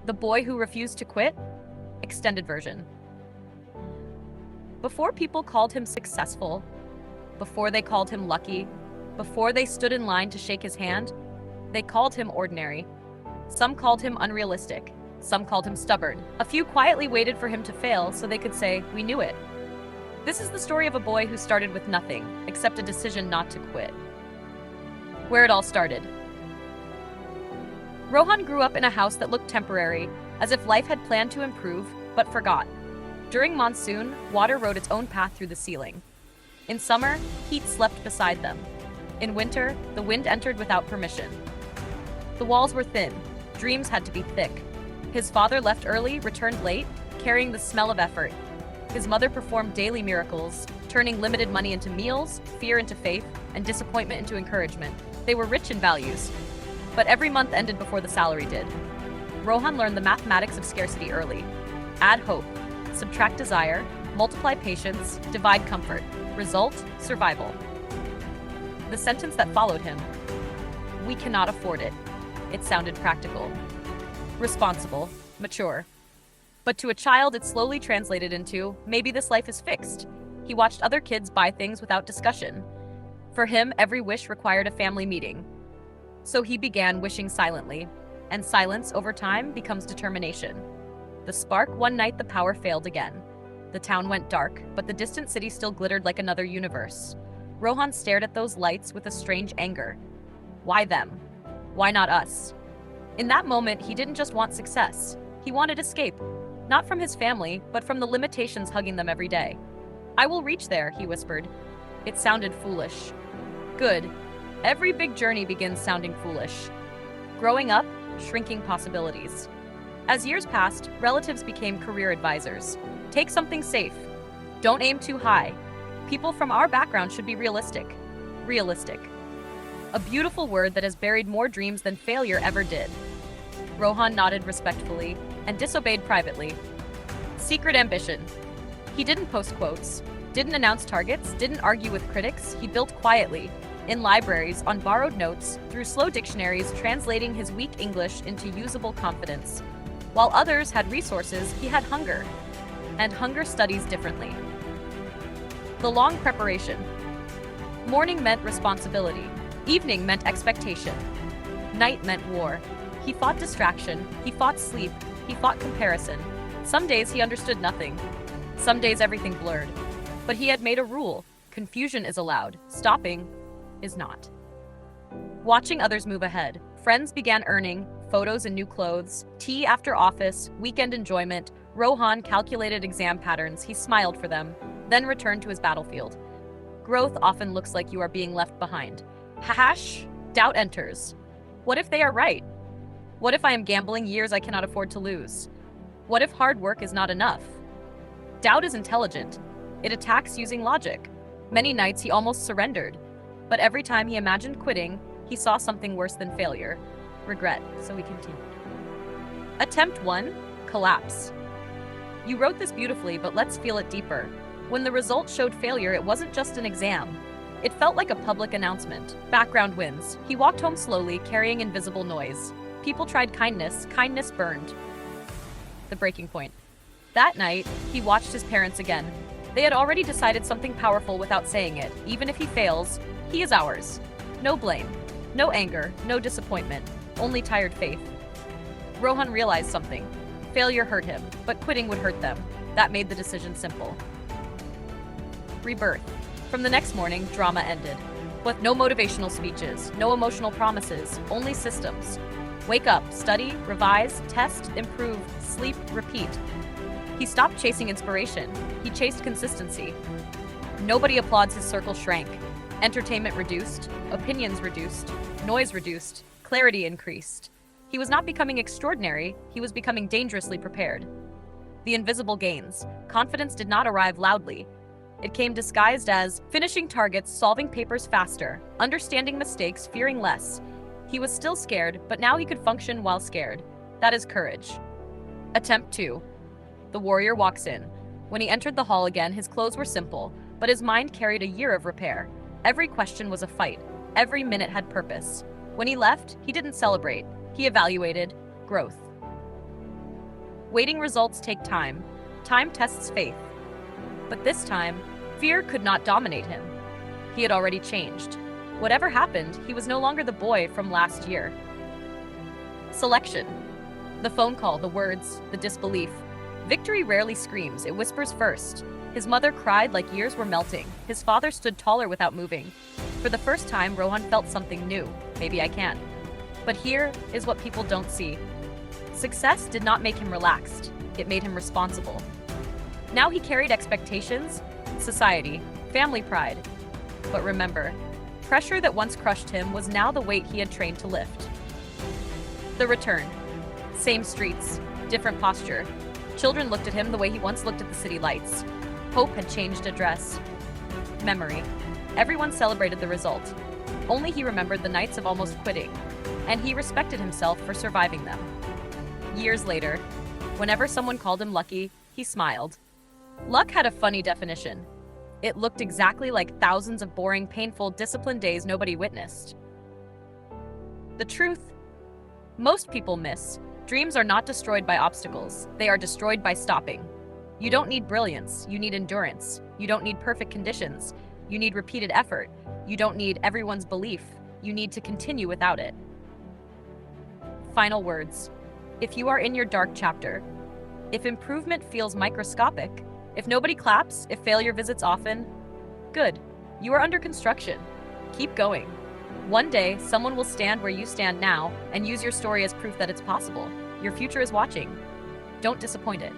The boy who refused to quit? Extended version. Before people called him successful, before they called him lucky, before they stood in line to shake his hand, they called him ordinary. Some called him unrealistic. Some called him stubborn. A few quietly waited for him to fail so they could say, "We knew it." This is the story of a boy who started with nothing, except a decision not to quit. Where it all started. Rohan grew up in a house that looked temporary, as if life had planned to improve, but forgot. During monsoon, water rode its own path through the ceiling. In summer, heat slept beside them. In winter, the wind entered without permission. The walls were thin. Dreams had to be thick. His father left early, returned late, carrying the smell of effort. His mother performed daily miracles, turning limited money into meals, fear into faith, and disappointment into encouragement. They were rich in values. But every month ended before the salary did. Rohan learned the mathematics of scarcity early. Add hope, subtract desire, multiply patience, divide comfort. Result, survival. The sentence that followed him, "We cannot afford it." It sounded practical, responsible, mature. But to a child, it slowly translated into, maybe this life is fixed. He watched other kids buy things without discussion. For him, every wish required a family meeting. So he began wishing silently, and silence over time becomes determination. The spark, one night the power failed again. The town went dark, but the distant city still glittered like another universe. Rohan stared at those lights with a strange anger. Why them? Why not us? In that moment, he didn't just want success. He wanted escape. Not from his family, but from the limitations hugging them every day. "I will reach there," he whispered. It sounded foolish. Good. Every big journey begins sounding foolish. Growing up, shrinking possibilities. As years passed, relatives became career advisors. Take something safe. Don't aim too high. People from our background should be realistic. Realistic. A beautiful word that has buried more dreams than failure ever did. Rohan nodded respectfully and disobeyed privately. Secret ambition. He didn't post quotes, didn't announce targets, didn't argue with critics. He built quietly, in libraries, on borrowed notes, through slow dictionaries, translating his weak English into usable confidence. While others had resources, he had hunger. And hunger studies differently. The long preparation. Morning meant responsibility. Evening meant expectation. Night meant war. He fought distraction. He fought sleep. He fought comparison. Some days he understood nothing. Some days everything blurred. But he had made a rule. Confusion is allowed. Stopping is not. Watching others move ahead. Friends began earning, photos and new clothes, tea after office, weekend enjoyment. Rohan calculated exam patterns. He smiled for them, then returned to his battlefield. Growth often looks like you are being left behind. Hash, doubt enters. What if they are right? What if I am gambling years I cannot afford to lose? What if hard work is not enough? Doubt is intelligent. It attacks using logic. Many nights he almost surrendered, but every time he imagined quitting, he saw something worse than failure. Regret, so he continued. Attempt 1, collapse. You wrote this beautifully, but let's feel it deeper. When the result showed failure, it wasn't just an exam. It felt like a public announcement. Background winds. He walked home slowly, carrying invisible noise. People tried kindness. Kindness burned. The breaking point. That night, he watched his parents again. They had already decided something powerful without saying it. Even if he fails, he is ours. No blame. No anger. No disappointment. Only tired faith. Rohan realized something. Failure hurt him, but quitting would hurt them. That made the decision simple. Rebirth. From the next morning, drama ended. With no motivational speeches, no emotional promises, only systems. Wake up, study, revise, test, improve, sleep, repeat. He stopped chasing inspiration. He chased consistency. Nobody applauds. His circle shrank. Entertainment reduced, opinions reduced, noise reduced, clarity increased. He was not becoming extraordinary, he was becoming dangerously prepared. The invisible gains. Confidence did not arrive loudly. It came disguised as finishing targets, solving papers faster, understanding mistakes, fearing less. He was still scared, but now he could function while scared. That is courage. Attempt 2. The warrior walks in. When he entered the hall again, his clothes were simple, but his mind carried a year of repair. Every question was a fight. Every minute had purpose. When he left, he didn't celebrate. He evaluated growth. Waiting results take time. Time tests faith. But this time, fear could not dominate him. He had already changed. Whatever happened, he was no longer the boy from last year. Selection. The phone call, the words, the disbelief. Victory rarely screams, it whispers first. His mother cried like years were melting. His father stood taller without moving. For the first time, Rohan felt something new. Maybe I can. But here is what people don't see. Success did not make him relaxed. It made him responsible. Now he carried expectations, society, family pride. But remember, pressure that once crushed him was now the weight he had trained to lift. The return. Same streets, different posture. Children looked at him the way he once looked at the city lights. Hope had changed address. Memory. Everyone celebrated the result. Only he remembered the nights of almost quitting, and he respected himself for surviving them. Years later, whenever someone called him lucky, he smiled. Luck had a funny definition. It looked exactly like thousands of boring, painful, disciplined days nobody witnessed. The truth? Most people miss. Dreams are not destroyed by obstacles. They are destroyed by stopping. You don't need brilliance. You need endurance. You don't need perfect conditions. You need repeated effort. You don't need everyone's belief. You need to continue without it. Final words. If you are in your dark chapter, if improvement feels microscopic, if nobody claps, if failure visits often, good. You are under construction. Keep going. One day, someone will stand where you stand now and use your story as proof that it's possible. Your future is watching. Don't disappoint it.